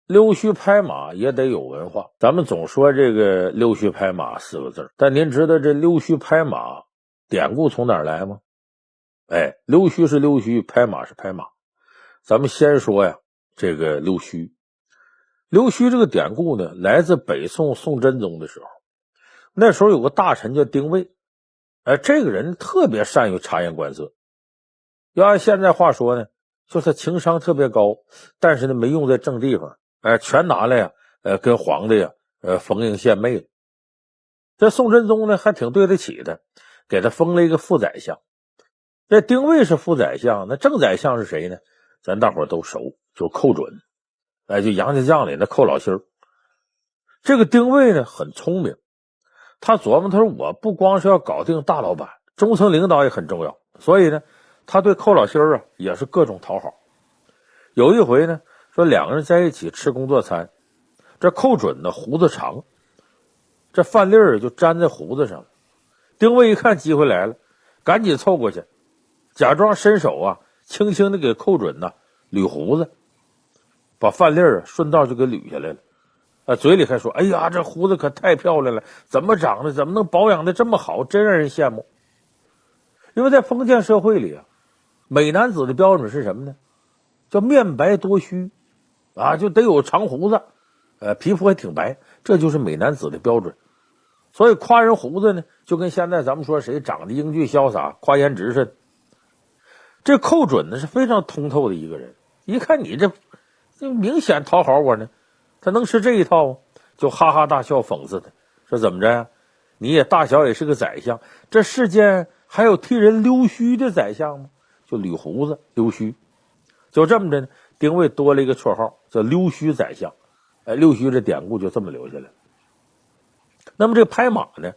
溜须拍马也得有文化。咱们总说这个溜须拍马4个字，但您知道这溜须拍马典故从哪儿来吗？溜须是溜须，拍马是拍马。咱们先说呀，这个溜须。溜须这个典故呢，来自北宋宋真宗的时候。那时候有个大臣叫丁谓，这个人特别善于察言观色。要按现在话说呢，就是他情商特别高，但是呢没用在正地方，全拿来呀，跟皇帝呀，逢迎献媚了。这宋真宗呢还挺对得起的，给他封了一个副宰相。这丁谓是副宰相，那正宰相是谁呢？咱大伙儿都熟，就寇准，就杨家将里的寇老心儿。这个丁谓呢很聪明，他琢磨，他说我不光是要搞定大老板，中层领导也很重要，所以呢他对寇老心儿也是各种讨好。有一回呢，说两个人在一起吃工作餐，这寇准呢胡子长，这饭粒儿就粘在胡子上了。丁谓一看机会来了，赶紧凑过去，假装伸手轻轻的给寇准捋胡子，把饭粒儿顺道就给捋下来了。嘴里还说：“哎呀，这胡子可太漂亮了，怎么长的？怎么能保养的这么好？真让人羡慕。”因为在封建社会里美男子的标准是什么呢？叫面白多须就得有长胡子，皮肤还挺白，这就是美男子的标准。所以夸人胡子呢，就跟现在咱们说谁长得英俊潇洒，夸颜值似的。这寇准呢是非常通透的一个人，一看你这明显讨好我呢，他能吃这一套吗？就哈哈大笑讽刺他，说怎么着呀？你也大小也是个宰相，这世间还有替人溜须的宰相吗？就捋胡子溜须。就这么着呢，丁谓多了一个绰号叫溜须宰相。溜须这典故就这么留下来。那么这拍马呢，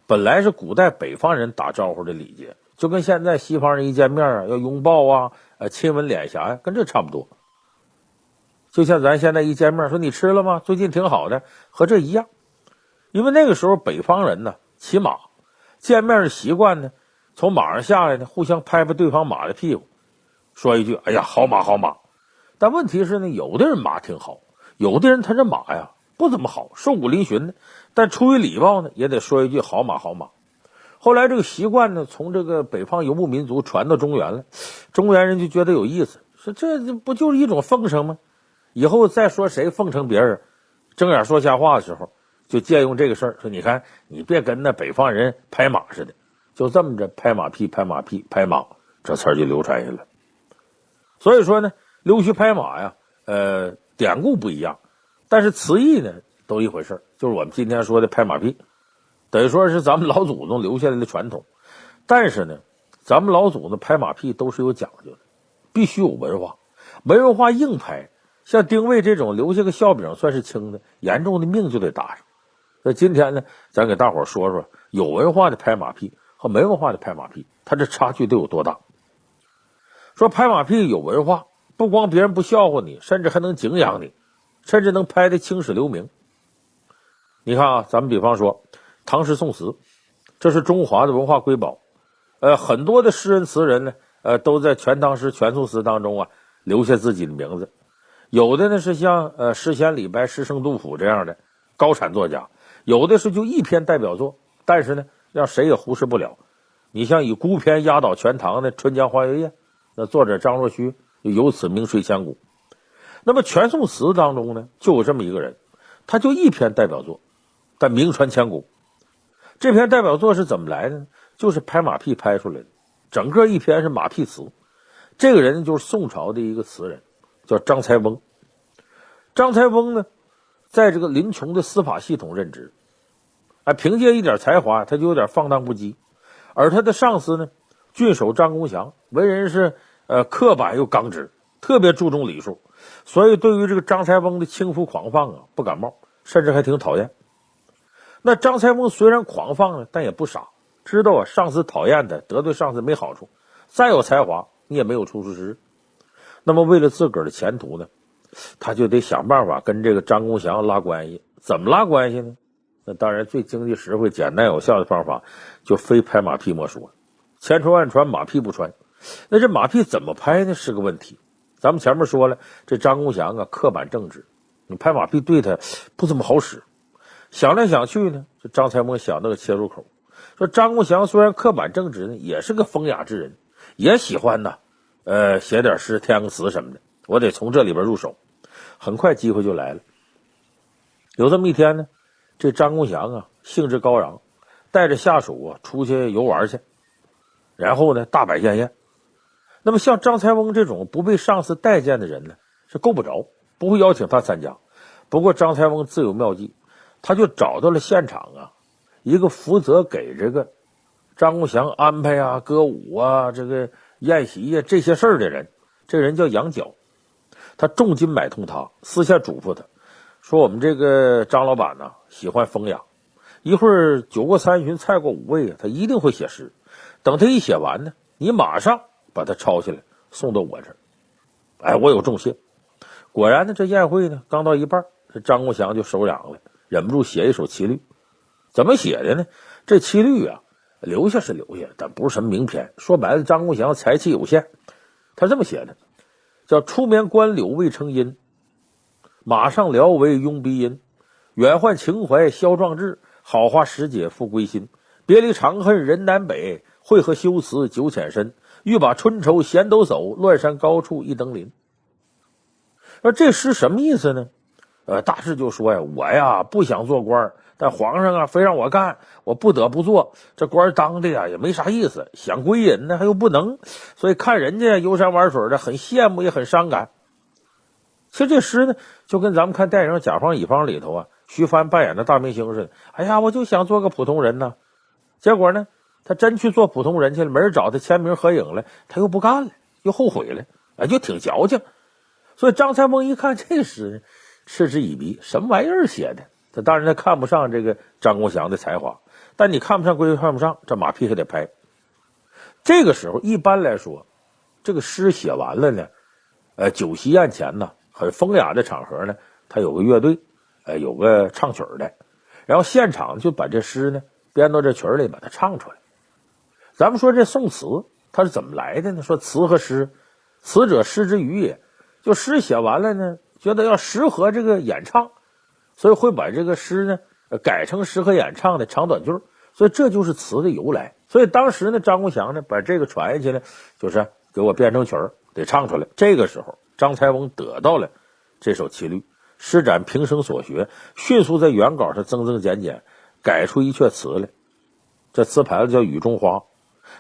本来是古代北方人打招呼的礼节，就跟现在西方人一见面要拥抱亲吻脸颊跟这差不多。就像咱现在一见面说你吃了吗？最近挺好的，和这一样。因为那个时候北方人呢骑马，见面的习惯呢，从马上下来呢，互相拍拍对方马的屁股，说一句：“哎呀，好马好马。”但问题是呢，有的人马挺好，有的人他这马不怎么好，瘦骨嶙峋的，但出于礼貌呢，也得说一句好马好马。后来这个习惯呢，从这个北方游牧民族传到中原了，中原人就觉得有意思，说这不就是一种奉承吗？以后再说谁奉承别人，睁眼说瞎话的时候，就借用这个事儿，说你看你别跟那北方人拍马似的，就这么着拍马屁拍马屁拍马，这词儿就流传下来。所以说呢，溜须拍马典故不一样，但是词义呢都一回事，就是我们今天说的拍马屁，等于说是咱们老祖宗留下来的传统。但是呢，咱们老祖宗拍马屁都是有讲究的，必须有文化，没文化硬拍，像丁谓这种留下个笑柄算是轻的，严重的命就得搭上。那今天呢，咱给大伙说说有文化的拍马屁和没文化的拍马屁，它这差距都有多大。说拍马屁有文化，不光别人不笑话你，甚至还能敬仰你，甚至能拍得青史留名。你看咱们比方说唐诗宋词，这是中华的文化瑰宝。很多的诗人词人呢，都在全唐诗全宋词当中留下自己的名字。有的呢是像诗仙李白、诗圣杜甫这样的高产作家，有的是就一篇代表作，但是呢让谁也忽视不了。你像以孤篇压倒全唐的《春江花月夜》，那作者张若虚由此名垂千古。那么全宋词当中呢，就有这么一个人，他就一篇代表作，但名传千古。这篇代表作是怎么来的呢？就是拍马屁拍出来的，整个一篇是马屁词。这个人就是宋朝的一个词人，叫张才翁。张才翁呢，在这个林琼的司法系统任职，凭借一点才华，他就有点放荡不羁。而他的上司呢，郡守张公祥，为人是刻板又刚直，特别注重礼数，所以对于这个张才翁的轻浮狂放不感冒，甚至还挺讨厌。那张才翁虽然狂放呢，但也不傻，知道上司讨厌的，得罪上司没好处，再有才华你也没有出处之日。那么为了自个儿的前途呢，他就得想办法跟这个张公祥拉关系。怎么拉关系呢？那当然最经济实惠简单有效的方法就非拍马屁莫说，千穿万穿马屁不穿。那这马屁怎么拍呢是个问题。咱们前面说了，这张公祥刻板正直，你拍马屁对他不怎么好使。想来想去呢，这张才蒙想到个切入口，说张公祥虽然刻板正直呢，也是个风雅之人，也喜欢呢，写点诗、填个词什么的。我得从这里边入手。很快机会就来了。有这么一天呢，这张公祥啊兴致高昂，带着下属啊出去游玩去，然后呢大摆宴宴。那么像张才翁这种不被上司待见的人呢，是够不着，不会邀请他参加。不过张才翁自有妙计，他就找到了现场啊一个负责给这个张公祥安排啊歌舞啊这个宴席啊这些事儿的人，这人叫杨角。他重金买通他，私下嘱咐他说，我们这个张老板呢喜欢风雅，一会儿酒过三巡菜过五味啊，他一定会写诗。等他一写完呢，你马上把他抄下来送到我这儿。哎，我有重谢。果然呢，这宴会呢刚到一半，这张公祥就手痒了，忍不住写一首七律。怎么写的呢？这七律啊留下是留下，但不是什么名篇。说白了，张公祥才气有限。他这么写的，叫出眠观柳未成阴，马上聊为拥鼻音，远患情怀消壮志，好话时节复归心，别离长恨人南北，会合修辞酒浅深，欲把春愁闲抖擞，乱山高处一登临。而这诗什么意思呢？大致就说呀，我呀不想做官，但皇上啊非让我干，我不得不做。这官当的呀也没啥意思，想归隐呢还又不能，所以看人家游山玩水的很羡慕也很伤感。其实这诗呢就跟咱们看电影《甲方乙方》里头啊徐帆扮演的大明星似的，哎呀我就想做个普通人呢，结果呢他真去做普通人去了，没人找他签名合影了，他又不干了，又后悔了，哎，就挺矫情。所以张才蒙一看这诗呢，嗤之以鼻，什么玩意儿写的？他当然他看不上这个张公祥的才华，但你看不上归看不上，这马屁还得拍。这个时候一般来说，这个诗写完了呢，酒席宴前呢，很风雅的场合呢，他有个乐队，有个唱曲的，然后现场就把这诗呢编到这曲里，把它唱出来。咱们说这宋词它是怎么来的呢？说词和诗，词者诗之语也。就诗写完了呢，觉得要适合这个演唱，所以会把这个诗呢改成适合演唱的长短句，所以这就是词的由来。所以当时呢，张公祥呢把这个传下去呢，就是给我编成曲儿，得唱出来。这个时候，张才翁得到了这首七律，施展平生所学，迅速在原稿上增增减减，改出一阙词来。这词牌子叫《雨中花》，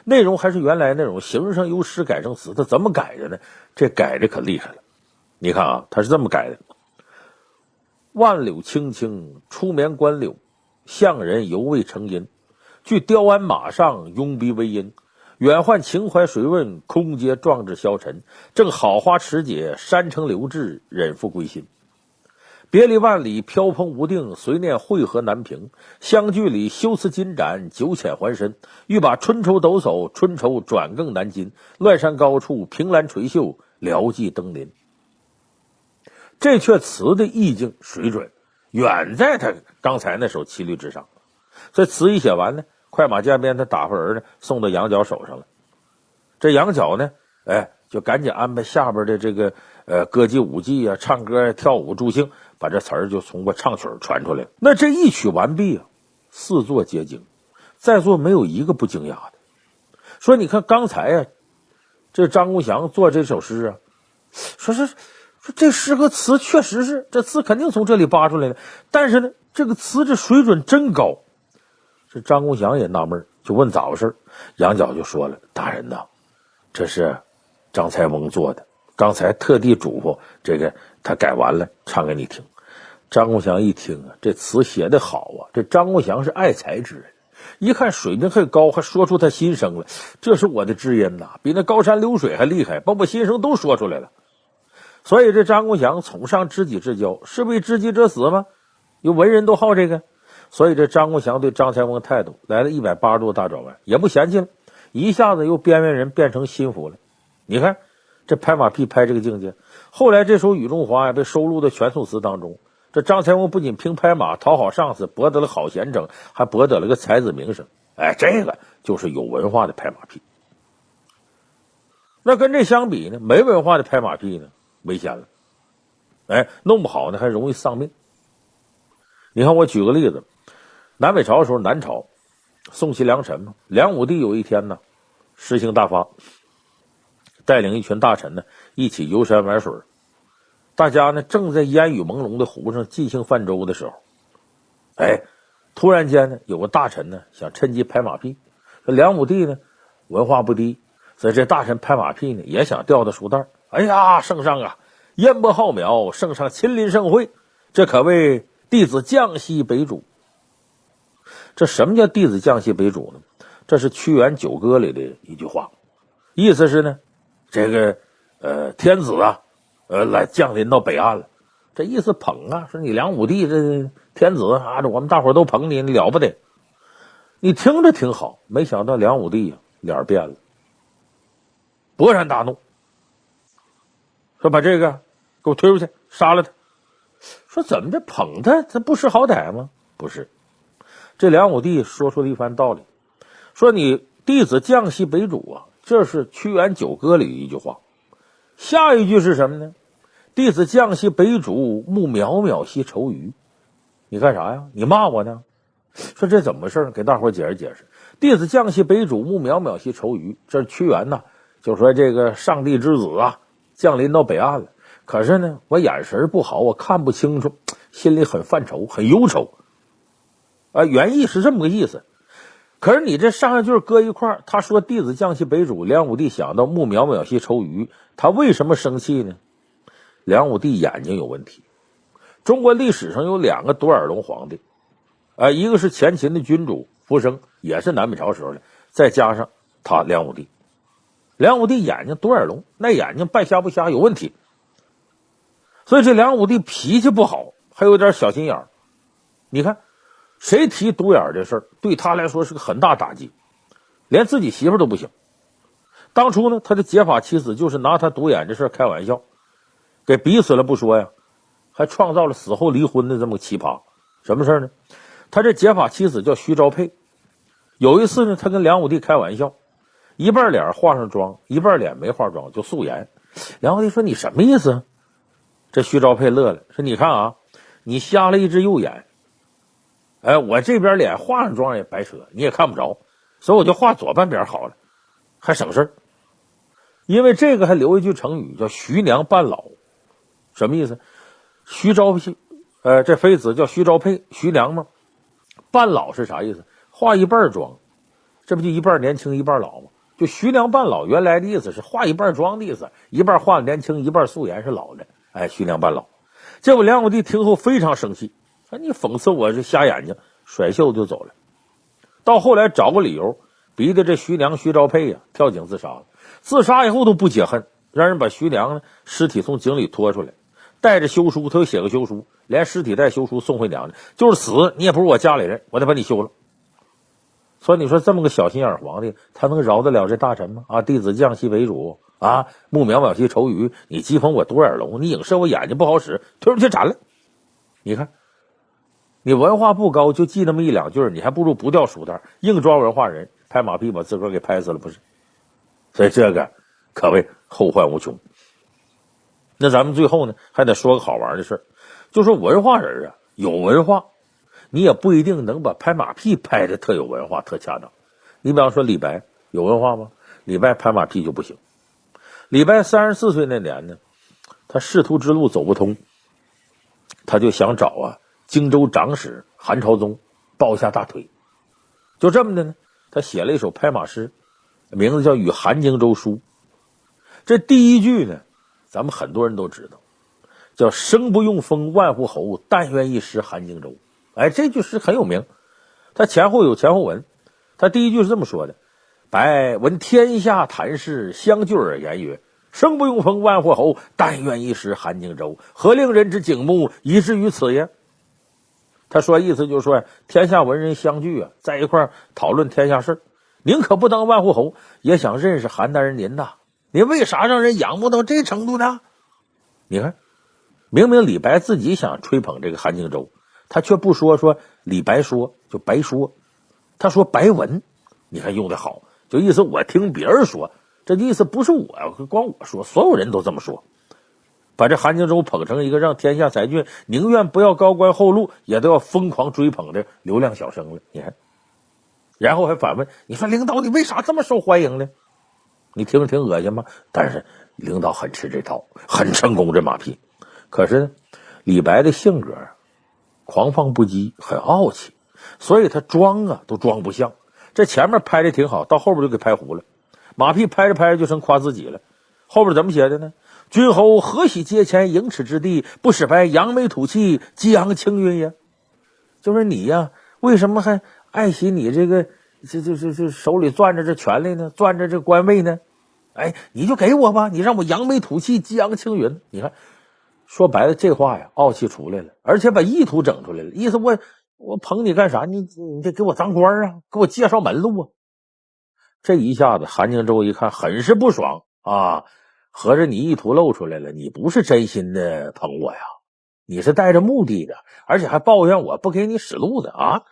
内容还是原来那种形式上由诗改成词。他怎么改的呢？这改的可厉害了。你看啊，他是这么改的：万柳青青，出眠观柳，向人犹未成阴。据雕鞍马上，拥逼为阴。远患情怀谁问？空阶壮志消沉。正好花时节，山城留志，忍复归心。别离万里，飘蓬无定，随念会合难平。相聚里，修辞金盏，酒浅还深。欲把春愁抖擞，春愁转更难禁。乱山高处，凭栏垂袖，聊寄登临。这阙词的意境水准远在他刚才那首七律之上，这词一写完呢，快马加鞭他打发人呢送到杨角手上了。这杨角呢就赶紧安排下边的这个歌伎舞伎啊，唱歌跳舞助兴，把这词儿就通过唱曲传出来了。那这一曲完毕啊，四座皆惊，在座没有一个不惊讶的。说你看刚才啊，这张公祥做这首诗啊，说这诗和词确实是，这词肯定从这里扒出来的，但是呢这个词这水准真高。这张公祥也纳闷，就问咋回事。杨角就说了，大人呐，这是张才翁做的，刚才特地嘱咐这个他改完了唱给你听。张公祥一听啊，这词写得好啊，这张公祥是爱才之人，一看水平很高，还说出他心声了，这是我的知音呐，比那高山流水还厉害，把我心声都说出来了。所以这张公祥崇尚知己之交，是为知己者死吗？有文人都好这个。所以这张公祥对张才翁的态度来了180度大转弯，也不嫌弃了，一下子由边缘人变成心腹了。你看这拍马屁拍这个境界。后来这首《雨中花》被收录在全宋词当中，这张才翁不仅凭拍马讨好上司，博得了好贤称，还博得了个才子名声。这个就是有文化的拍马屁。那跟这相比呢，没文化的拍马屁呢危险了。弄不好呢还容易丧命。你看我举个例子，南北朝的时候，南朝宋齐梁陈嘛，梁武帝有一天呢诗兴大发，带领一群大臣呢一起游山玩水，大家呢正在烟雨朦胧的湖上尽兴泛舟的时候，突然间呢有个大臣呢想趁机拍马屁。这梁武帝呢文化不低，所以这大臣拍马屁呢也想吊他书袋。哎呀，圣上啊，烟波浩渺，圣上亲临盛会，这可谓弟子降西北主。这什么叫弟子降西北主呢？这是屈原九歌里的一句话，意思是呢这个天子啊来降临到北岸了，这意思捧啊，说你梁武帝这天子啊，这我们大伙都捧你，你了不得。你听着挺好，没想到梁武帝啊脸变了，勃然大怒，说把这个给我推出去杀了他。说怎么这捧他这不识好歹吗？不是，这梁武帝说出了一番道理，说你弟子降西北主啊，这是屈原九歌里的一句话。下一句是什么呢？弟子降西北主，慕渺渺兮愁余。你干啥呀？你骂我呢？说这怎么回事？给大伙解释解释。弟子降西北主，慕渺渺兮愁余，这是屈原呐，就说这个上帝之子啊降临到北岸了，可是呢我眼神不好，我看不清楚，心里很犯愁，很忧愁原意是这么个意思。可是你这上句搁一块儿，他说弟子降西北主，梁武帝想到慕渺渺兮愁余，他为什么生气呢？梁武帝眼睛有问题。中国历史上有两个独眼龙皇帝一个是前秦的君主福生，也是南北朝时候的，再加上他梁武帝。梁武帝眼睛独眼龙，那眼睛半瞎不瞎，有问题。所以这梁武帝脾气不好，还有点小心眼儿。你看谁提独眼这事儿，对他来说是个很大打击，连自己媳妇都不行。当初呢他的结发妻子就是拿他独眼这事儿开玩笑，给逼死了不说呀，还创造了死后离婚的这么个奇葩。什么事儿呢？他这结发妻子叫徐昭佩，有一次呢他跟梁武帝开玩笑，一半脸化上妆，一半脸没化妆，就素颜。梁武帝说你什么意思？这徐昭佩乐了，说你看啊，你瞎了一只右眼，我这边脸化上妆也白扯，你也看不着，所以我就画左半边好了，还省事儿。因为这个还留一句成语叫徐娘半老。什么意思？徐昭佩这妃子叫徐昭佩，徐娘嘛，半老是啥意思？化一半妆，这不就一半年轻一半老吗？就徐娘半老原来的意思是化一半妆的意思，一半化年轻，一半素颜是老的，徐娘半老。结果梁武帝听后非常生气，说你讽刺我是瞎眼睛，甩袖就走了。到后来找个理由，逼得这徐娘徐昭佩呀跳井自杀了。自杀以后都不解恨，让人把徐娘呢尸体从井里拖出来，带着休书，他又写个休书，连尸体带休书送回娘家，就是死你也不是我家里人，我得把你休了。所以你说这么个小心眼皇帝，他能饶得了这大臣吗？弟子降西北主慕渺渺兮愁余，你讥讽我独眼龙，你影射我眼睛不好使，推出去斩了。你看你文化不高，就记那么一两句，你还不如不掉书袋，硬装文化人，拍马屁把自个儿给拍死了，不是？所以这个可谓后患无穷。那咱们最后呢还得说个好玩的事儿，就说文化人有文化，你也不一定能把拍马屁拍的特有文化特恰当。你比方说李白有文化吗？李白拍马屁就不行。李白34岁那年呢，他仕途之路走不通，他就想找荆州长史韩朝宗抱下大腿。就这么的呢，他写了一首拍马诗，名字叫《与韩荆州书》。这第一句呢咱们很多人都知道，叫生不用封万户侯，但愿一时韩荆州。这句诗很有名，它前后有前后文。他第一句是这么说的：白闻天下谈事，相聚而言曰，生不用封万户侯，但愿一时韩荆州。何令人之景目，以至于此也？他说意思就是说，天下文人相聚在一块讨论天下事，宁可不当万户侯，也想认识韩大人您呐。您为啥让人仰慕到这程度呢？你看，明明李白自己想吹捧这个韩荆州，他却不说李白说就白说，他说白闻。你看用的好，就意思我听别人说，这意思不是我光我说，所有人都这么说。把这韩荆州捧成一个让天下才俊宁愿不要高官厚禄也都要疯狂追捧的流量小生了。你看，然后还反问，你说领导你为啥这么受欢迎呢？你听着挺恶心吗？但是领导很吃这套，很成功这马屁。可是呢，李白的性格狂放不羁，很傲气，所以他装啊都装不像。这前面拍的挺好，到后边就给拍糊了。马屁拍着拍着就成夸自己了。后边怎么写的呢？君侯何喜阶前盈尺之地，不使白扬眉吐气，激昂青云也。就是你呀，为什么还爱惜你这个这手里攥着这权力呢，攥着这官位呢？哎，你就给我吧，你让我扬眉吐气，激昂青云。你看，说白了，这话呀，傲气出来了，而且把意图整出来了。意思我捧你干啥？你得给我当官啊，给我介绍门路啊。这一下子，韩荆州一看，很是不爽啊！合着你意图露出来了，你不是真心的捧我呀，你是带着目的的，而且还抱怨我不给你使路的啊！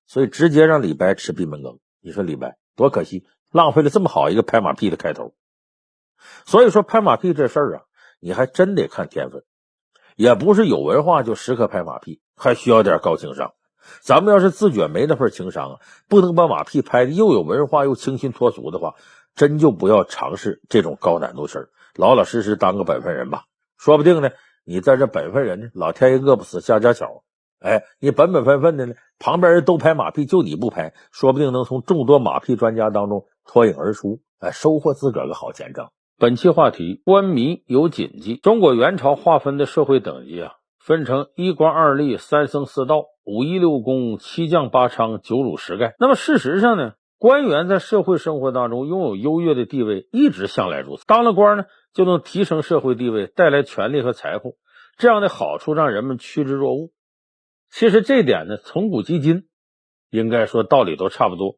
所以直接让李白吃闭门羹。你说李白多可惜，浪费了这么好一个拍马屁的开头。所以说拍马屁这事儿啊，你还真得看天分，也不是有文化就时刻拍马屁，还需要点高情商。咱们要是自觉没那份情商啊，不能把马屁拍的又有文化又清新脱俗的话，真就不要尝试这种高难度事儿，老老实实当个本分人吧。说不定呢，你在这本分人呢，老天爷饿不死瞎家巧。哎，你本本分分的呢，旁边人都拍马屁，就你不拍，说不定能从众多马屁专家当中脱颖而出，收获自个儿个好前程。本期话题：官迷有谨记。中国元朝划分的社会等级啊，分成一官二吏、三僧四道、五衣六公、七将八娼、九儒十丐。那么事实上呢，官员在社会生活当中拥有优越的地位，一直向来如此。当了官呢，就能提升社会地位，带来权力和财富，这样的好处让人们趋之若鹜。其实这点呢，从古及今，应该说道理都差不多。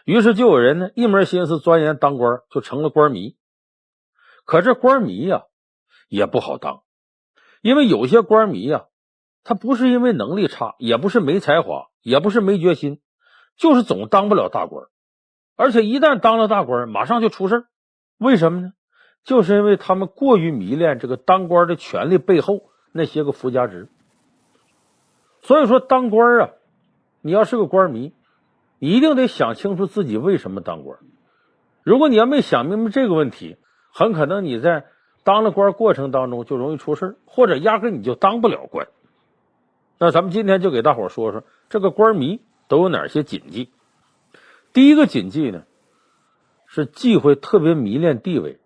于是就有人呢，一门心思钻研当官，就成了官迷。可这官迷呀，也不好当，因为有些官迷呀，他不是因为能力差，也不是没才华，也不是没决心，就是总当不了大官。而且一旦当了大官，马上就出事儿。为什么呢？就是因为他们过于迷恋这个当官的权力背后那些个附加值。所以说当官啊，你要是个官迷，你一定得想清楚自己为什么当官。如果你要没想明白这个问题，很可能你在当了官过程当中就容易出事，或者压根你就当不了官。那咱们今天就给大伙说说这个官迷都有哪些谨记。第一个谨记呢，是忌讳特别迷恋地位。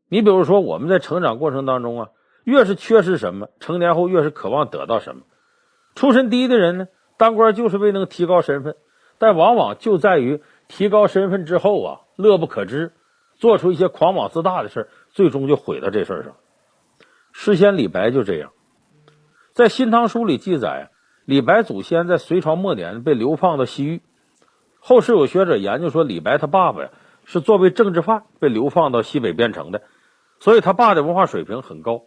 你比如说我们在成长过程当中啊，越是缺失什么，成年后越是渴望得到什么。出身低的人呢，当官就是为能提高身份，但往往就在于提高身份之后啊，乐不可支，做出一些狂妄自大的事，最终就毁到这事上。诗仙李白就这样，在《新唐书》里记载，李白祖先在隋朝末年被流放到西域。后世有学者研究说，李白他爸爸呀是作为政治犯被流放到西北边城的，所以他爸的文化水平很高。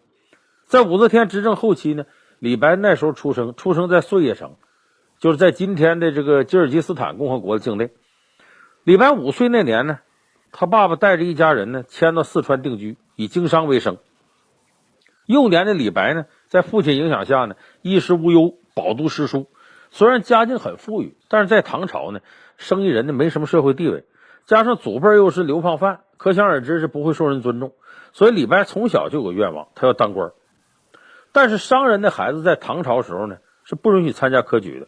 在武则天执政后期呢，李白那时候出生在碎叶城，就是在今天的这个吉尔吉斯坦共和国的境内。李白5岁那年呢，他爸爸带着一家人呢迁到四川定居，以经商为生。幼年的李白呢，在父亲影响下呢，衣食无忧，饱读诗书。虽然家境很富裕，但是在唐朝呢，生意人呢没什么社会地位，加上祖辈又是流放犯，可想而知是不会受人尊重。所以李白从小就有个愿望，他要当官。但是商人的孩子在唐朝时候呢，是不允许参加科举的，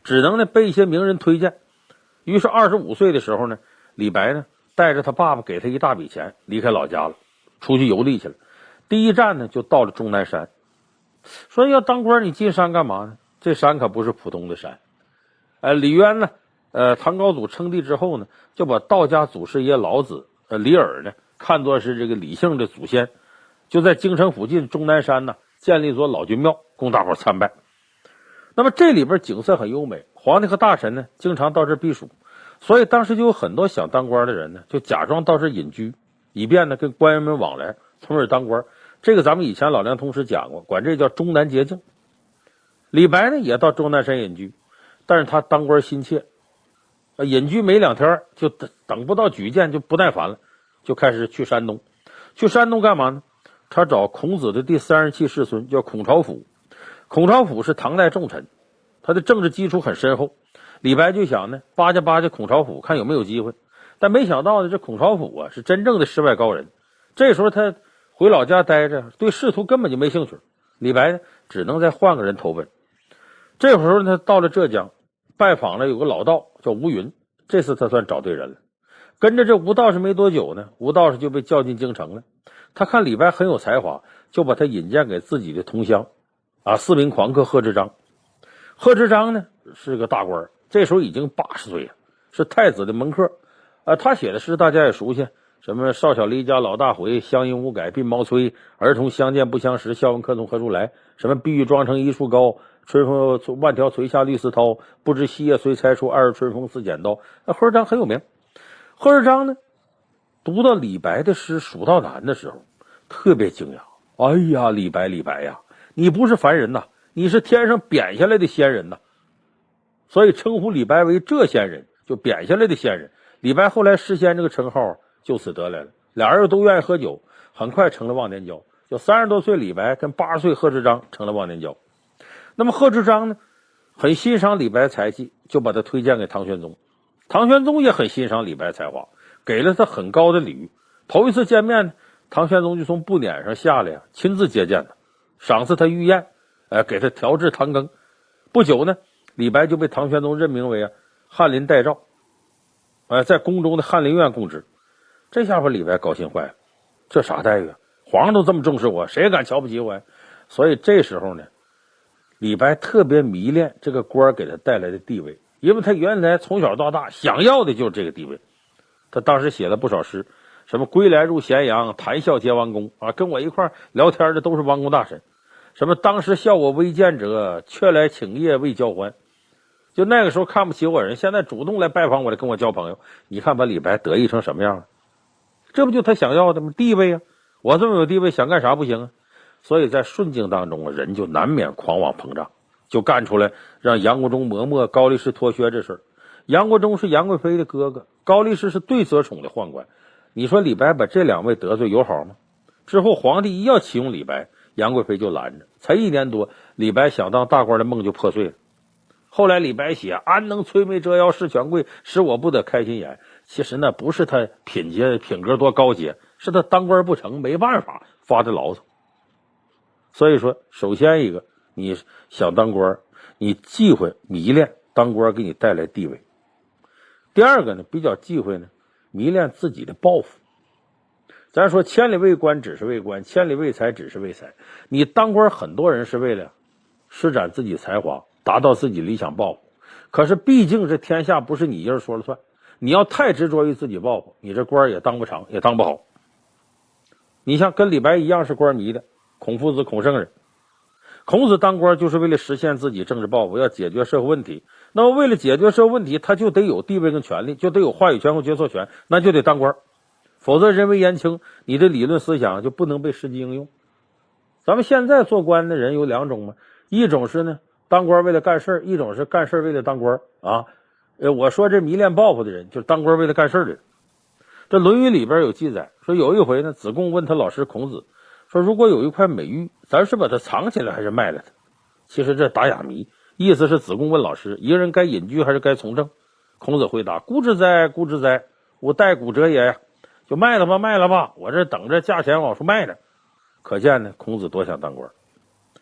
只能呢被一些名人推荐。于是25岁的时候呢，李白呢带着他爸爸给他一大笔钱，离开老家了，出去游历去了。第一站呢就到了终南山。说要当官你进山干嘛呢？这山可不是普通的山。李渊呢唐高祖称帝之后呢，就把道家祖师爷老子李耳呢看作是这个李姓的祖先，就在京城附近终南山呢建立一座老君庙，供大伙参拜。那么这里边景色很优美，皇帝和大臣呢经常到这避暑，所以当时就有很多想当官的人呢，就假装到这隐居，以便呢跟官员们往来，从而当官。这个咱们以前老梁同时讲过，管这叫终南捷径。李白呢也到终南山隐居，但是他当官心切，隐居没2天就等不到举荐，就不耐烦了，就开始去山东。去山东干嘛呢？他找孔子的第37世孙叫孔朝甫。孔朝甫是唐代重臣，他的政治基础很深厚。李白就想呢，巴结巴结孔朝甫，看有没有机会。但没想到呢，这孔朝甫啊是真正的世外高人。这时候他回老家待着，对仕途根本就没兴趣。李白呢，只能再换个人投奔。这会儿呢，他到了浙江，拜访了有个老道叫吴云。这次他算找对人了。跟着这吴道士没多久呢，吴道士就被叫进京城了。他看李白很有才华，就把他引荐给自己的同乡4名狂客贺知章。贺知章呢是个大官，这时候已经80岁了，是太子的门客。他写的诗大家也熟悉，什么少小离家老大回，乡音无改鬓毛衰，儿童相见不相识，笑问客从何处来，什么碧玉妆成一树高，春风万条垂下绿丝绦，不知细叶谁裁出，二日春风似剪刀。贺知章很有名。贺知章呢读到李白的诗《蜀道难》的时候特别惊讶，哎呀，李白呀，你不是凡人呐，你是天上贬下来的仙人呐。所以称呼李白为谪仙人，就贬下来的仙人。李白后来诗仙这个称号就此得来了。俩人都愿意喝酒，很快成了忘年交。就30多岁李白跟80岁贺知章成了忘年交。那么贺知章呢很欣赏李白才气，就把他推荐给唐玄宗。唐玄宗也很欣赏李白才华，给了他很高的礼遇。头一次见面呢，唐玄宗就从步辇上下来亲自接见他，赏赐他御宴，给他调制汤羹。不久呢，李白就被唐玄宗任命为翰林待诏，在宫中的翰林院供职。这下把李白高兴坏了，这啥待遇啊？皇上都这么重视我，谁敢瞧不起我呀？所以这时候呢，李白特别迷恋这个官给他带来的地位，因为他原来从小到大想要的就是这个地位。他当时写了不少诗，什么归来入咸阳，谈笑皆王公跟我一块聊天的都是王公大臣。什么当时笑我微贱者，却来请业为交欢。就那个时候看不起我人，现在主动来拜访我来跟我交朋友。你看把李白得意成什么样了？这不就他想要的吗？地位啊！我这么有地位，想干啥不行啊？所以在顺境当中人就难免狂妄膨胀，就干出来让杨国忠磨墨，高力士脱靴这事儿。杨国忠是杨贵妃的哥哥，高力士是对所宠的宦官。你说李白把这两位得罪有好吗？之后皇帝一要启用李白，杨贵妃就拦着。才1年多，李白想当大官的梦就破碎了。后来李白写安能摧眉折腰事权贵，使我不得开心颜。其实那不是他品格多高洁，是他当官不成，没办法发的牢骚。所以说首先一个，你想当官，你忌讳迷恋当官给你带来地位。第二个呢，比较忌讳呢迷恋自己的抱负。咱说千里为官只是为官，千里为财只是为财。你当官很多人是为了施展自己才华，达到自己理想抱负。可是毕竟这天下不是你一人说了算，你要太执着于自己抱负，你这官也当不长，也当不好。你像跟李白一样是官迷的孔夫子孔圣人，孔子当官就是为了实现自己政治抱负，要解决社会问题。那么为了解决社会问题，他就得有地位跟权利，就得有话语权和决策权，那就得当官。否则人为言轻，你的理论思想就不能被实际应用。咱们现在做官的人有2种嘛，一种是呢当官为了干事，一种是干事为了当官我说这迷恋抱负的人就是当官为了干事的人。这《论语》里边有记载说，有一回呢，子贡问他老师孔子说，如果有一块美玉，咱是把它藏起来还是卖了它？其实这打哑谜，意思是子贡问老师，一个人该隐居还是该从政？孔子回答，孤之哉，孤之哉，吾待古者也呀。就卖了吧，我这等着价钱往出卖呢。可见呢，孔子多想当官。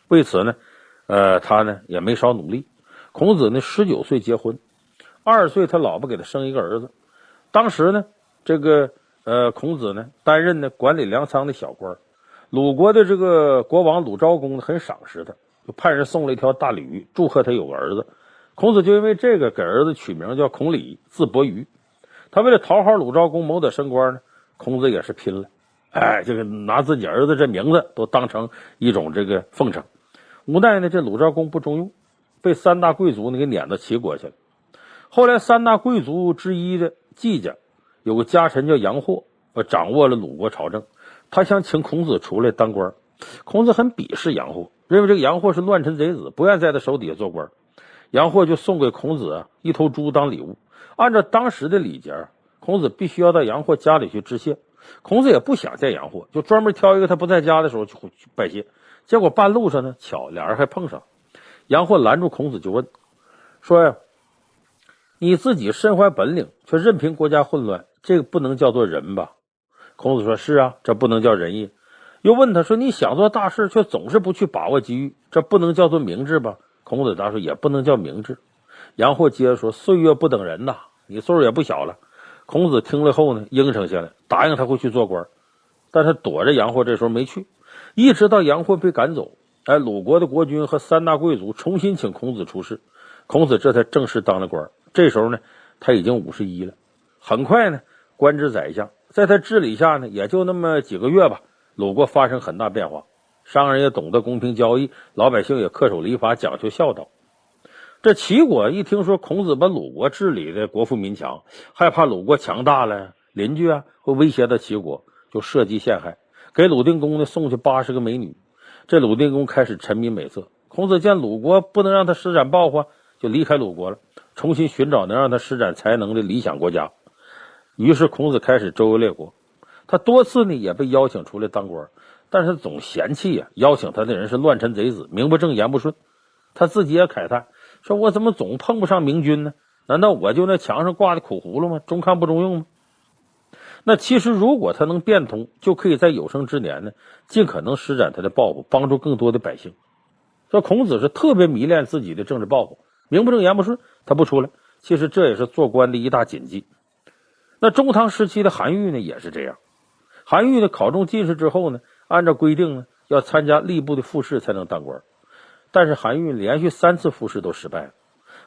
为此呢他呢也没少努力。孔子呢19岁结婚，20岁他老婆给他生一个儿子。当时呢这个孔子呢担任呢管理粮仓的小官。鲁国的这个国王鲁昭公很赏识他，就派人送了一条大鲤，祝贺他有个儿子。孔子就因为这个给儿子取名叫孔鲤，字伯鱼。他为了讨好鲁昭公谋得升官呢，孔子也是拼了，这个拿自己儿子这名字都当成一种这个奉承。无奈呢，这鲁昭公不中用，被3大贵族呢给撵到齐国去了。后来3大贵族之一的季家有个家臣叫杨霍，掌握了鲁国朝政，他想请孔子出来当官。孔子很鄙视杨霍，认为这个杨霍是乱臣贼子，不愿在他手底下做官。杨霍就送给孔子一头猪当礼物。按照当时的礼节，孔子必须要到杨霍家里去致谢。孔子也不想见杨货，就专门挑一个他不在家的时候去拜谢。结果半路上呢，巧俩人还碰上。杨货拦住孔子就问说呀：“你自己身怀本领，却任凭国家混乱，这个不能叫做仁吧？”孔子说：“是啊，这不能叫仁义。”又问他说：“你想做大事，却总是不去把握机遇，这不能叫做明智吧？”孔子答说：“也不能叫明智。”杨货接着说：“岁月不等人呐，你岁数也不小了。”孔子听了后呢，应承下来，答应他会去做官，但他躲着杨货，这时候没去，一直到杨货被赶走，鲁国的国君和三大贵族重新请孔子出仕，孔子这才正式当了官。这时候呢，他已经51了，很快呢，官至宰相。在他治理下呢，也就那么几个月吧，鲁国发生很大变化，商人也懂得公平交易，老百姓也恪守礼法，讲究孝道。这齐国一听说孔子把鲁国治理的国富民强，害怕鲁国强大了，邻居会威胁到齐国，就设计陷害，给鲁定公呢送去80个美女。这鲁定公开始沉迷美色，孔子见鲁国不能让他施展抱负，就离开鲁国了，重新寻找能让他施展才能的理想国家。于是孔子开始周游列国，他多次呢也被邀请出来当官，但是总嫌弃邀请他的人是乱臣贼子，名不正言不顺。他自己也慨叹说：“我怎么总碰不上明君呢？难道我就那墙上挂的苦葫芦吗？中看不中用吗？”那其实如果他能变通，就可以在有生之年呢，尽可能施展他的抱负，帮助更多的百姓。说孔子是特别迷恋自己的政治抱负，名不正言不顺，他不出来。其实这也是做官的一大禁忌。那中唐时期的韩愈呢，也是这样。韩愈呢考中进士之后呢，按照规定呢，要参加吏部的复试才能当官。但是韩愈连续3次复试都失败了。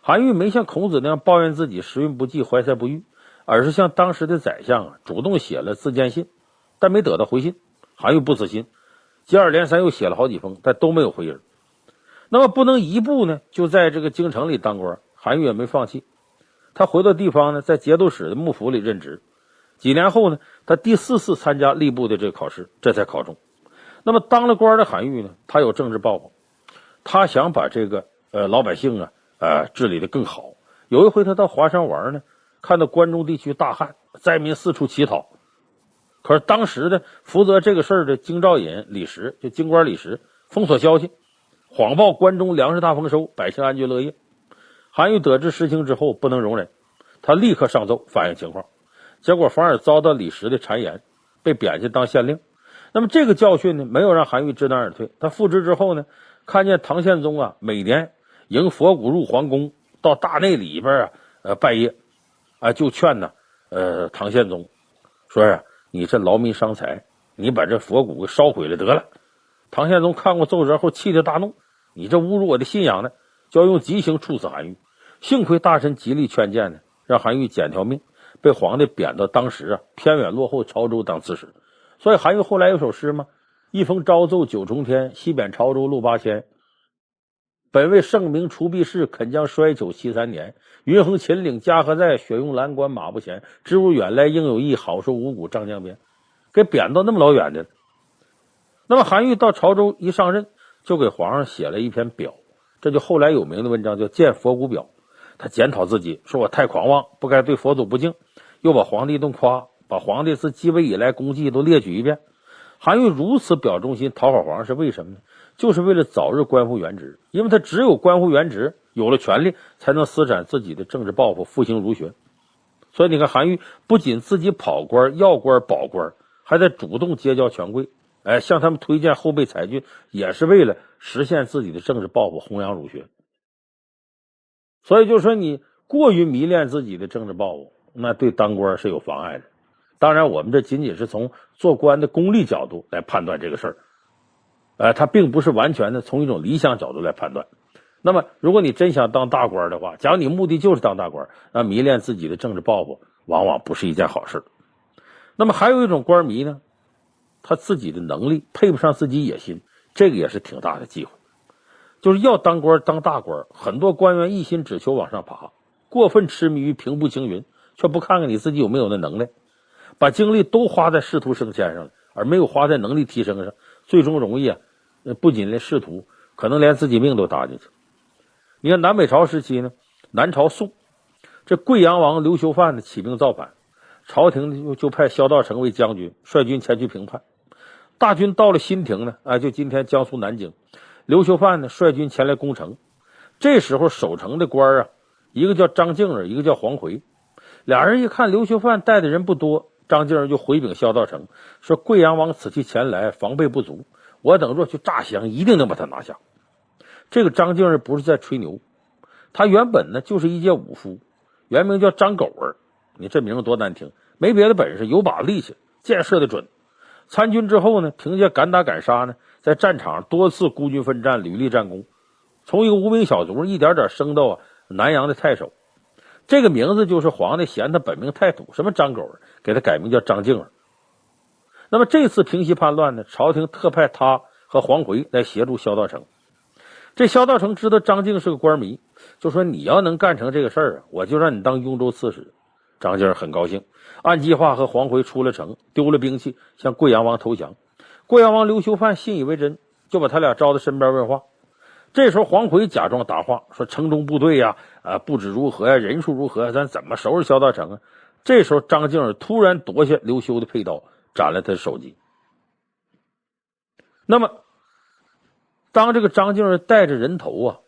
韩愈没像孔子那样抱怨自己时运不济、怀才不遇，而是向当时的宰相主动写了自荐信，但没得到回信。韩愈不死心，接二连三又写了好几封，但都没有回音。那么不能一步呢就在这个京城里当官，韩愈也没放弃。他回到地方呢，在节度使的幕府里任职。几年后呢，他第4次参加吏部的这个考试，这才考中。那么当了官的韩愈呢，他有政治抱负，他想把这个老百姓治理的更好。有一回他到华山玩呢，看到关中地区大旱，灾民四处乞讨。可是当时的负责这个事儿的京兆尹李时，就京官李时，封锁消息，谎报关中粮食大丰收，百姓安居乐业。韩愈得知实情之后不能容忍，他立刻上奏反映情况，结果反而遭到李时的谗言，被贬下当县令。那么这个教训呢，没有让韩愈知难而退。他复职之后呢，看见唐宪宗每年迎佛骨入皇宫，到大内里边拜谒就劝唐宪宗说你这劳民伤财，你把这佛骨给烧毁了得了。唐宪宗看过奏折后气得大怒，你这侮辱我的信仰呢，就要用极刑处死韩愈。幸亏大臣极力劝谏呢，让韩愈捡条命，被皇帝贬到当时偏远落后潮州当刺史。所以韩愈后来有首诗嘛：“一封朝奏九重天，西贬潮州路8千。本为圣明除弊事，肯将衰朽7、3年。云横秦岭家何在？雪拥蓝关马不闲。知吾远来应有意，好说五谷张江边。”给贬到那么老远的。那么韩愈到潮州一上任，就给皇上写了一篇表，这就后来有名的文章叫《谏佛骨表》。他检讨自己，说我太狂妄，不该对佛祖不敬，又把皇帝一顿夸，把皇帝自继位以来功绩都列举一遍。韩愈如此表忠心讨好皇上是为什么呢？就是为了早日官复原职，因为他只有官复原职，有了权力，才能施展自己的政治抱负，复兴儒学。所以你看，韩愈不仅自己跑官、要官、保官，还在主动结交权贵，向他们推荐后备才俊，也是为了实现自己的政治抱负，弘扬儒学。所以就说你过于迷恋自己的政治抱负，那对当官是有妨碍的。当然我们这仅仅是从做官的功利角度来判断这个事儿，它并不是完全的从一种理想角度来判断。那么如果你真想当大官的话，假如你目的就是当大官，那迷恋自己的政治抱负往往不是一件好事。那么还有一种官迷呢，他自己的能力配不上自己野心，这个也是挺大的忌讳。就是要当官当大官，很多官员一心只求往上爬，过分痴迷于平步青云，却不看看你自己有没有那能耐，把精力都花在仕途升迁上了，而没有花在能力提升上，最终容易不仅连仕途，可能连自己命都搭进去。你看南北朝时期呢，南朝宋这贵阳王刘修范呢起兵造反，朝廷就派萧道成为将军，率军前去平叛。大军到了新亭呢，就今天江苏南京。刘秀范呢率军前来攻城。这时候守城的官一个叫张敬儿，一个叫黄回。俩人一看刘秀范带的人不多，张敬儿就回禀萧道成说：“贵阳王此期前来，防备不足，我等若去诈降，一定能把他拿下。”这个张敬儿不是在吹牛，他原本呢就是一介武夫，原名叫张狗儿。你这名字多难听，没别的本事，有把力气，箭射得准。参军之后呢，凭借敢打敢杀呢，在战场多次孤军奋战，屡立战功，从一个无名小卒一点点升到南阳的太守。这个名字就是皇帝嫌他本名太土，什么张狗儿，给他改名叫张敬儿。那么这次平西叛乱呢，朝廷特派他和黄回来协助萧道成。这萧道成知道张敬是个官迷，就说：“你要能干成这个事儿，我就让你当雍州刺史。”张敬很高兴，按计划和黄回出了城，丢了兵器，向贵阳王投降。贵阳王刘秀范信以为真，就把他俩招到身边问话。这时候黄回假装答话，说城中部队布置如何呀，人数如何，咱怎么收拾萧道成啊？这时候张敬儿突然夺下刘修的佩刀，斩了他的首级。那么当这个张敬儿带着人头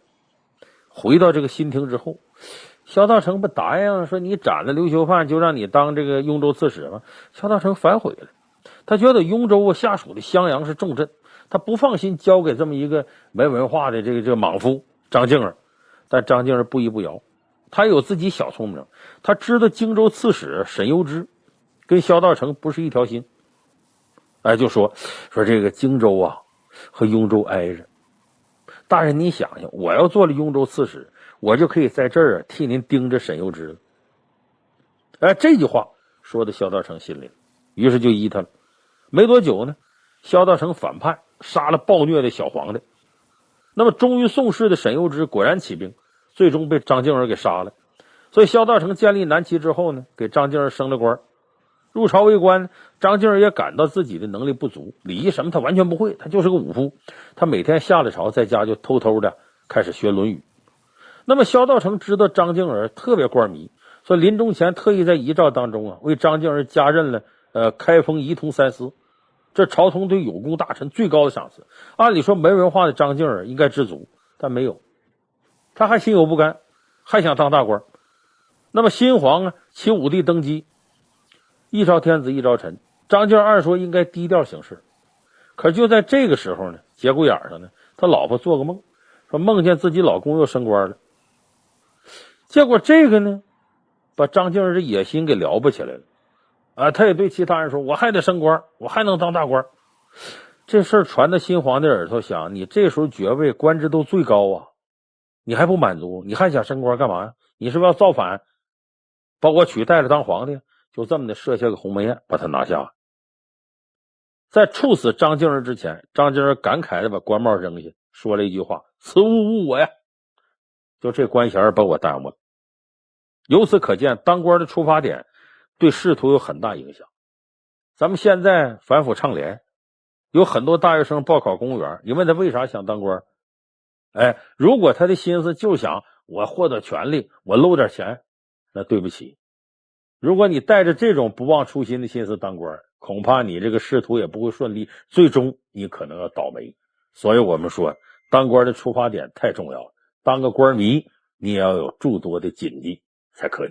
回到这个新亭之后，萧道成不答应，说：“你斩了刘秀范，就让你当这个雍州刺史吗？”萧道成反悔了，他觉得雍州下属的襄阳是重镇，他不放心交给这么一个没文化的这个莽夫张敬儿。但张敬儿不依不摇，他有自己小聪明，他知道荆州刺史沈攸之跟萧道成不是一条心，就说这个荆州和雍州挨着，大人你想想，我要做了雍州刺史，我就可以在这儿替您盯着沈攸之了。这句话说的萧道成心里了，于是就依他了。没多久呢，萧道成反叛，杀了暴虐的小皇帝。那么忠于宋氏的沈攸之果然起兵，最终被张敬儿给杀了。所以萧道成建立南齐之后呢，给张敬儿升了官。入朝为官，张敬儿也感到自己的能力不足，礼仪什么他完全不会，他就是个武夫。他每天下了朝，在家就偷偷的开始学《论语》。那么萧道成知道张敬儿特别官迷，所以临终前特意在遗诏当中为张敬儿加任了开封仪同三司，这朝廷对有功大臣最高的赏赐。按理说没文化的张敬儿应该知足，但没有，他还心有不甘，还想当大官。那么新皇齐武帝登基，一朝天子一朝臣，张敬儿按说应该低调行事。可就在这个时候呢，节骨眼上呢，他老婆做个梦，说梦见自己老公又升官了。结果这个呢，把张敬儿的野心给撩拨起来了他也对其他人说：“我还得升官，我还能当大官。”这事儿传到新皇帝耳朵，想你这时候爵位官职都最高你还不满足，你还想升官干嘛呀？你是不是要造反，把我取代了当皇帝？就这么的设下个鸿门宴，把他拿下。在处死张敬儿之前，张敬儿感慨的把官帽扔下，说了一句话：“此物误我呀！”就这官衔把我耽误了。由此可见，当官的出发点对仕途有很大影响。咱们现在反腐倡廉，有很多大学生报考公务员，你问他为啥想当官？如果他的心思就想我获得权利，我搂点钱，那对不起。如果你带着这种不忘初心的心思当官，恐怕你这个仕途也不会顺利，最终你可能要倒霉。所以我们说，当官的出发点太重要了。当个官迷，你也要有诸多的谨记才可以。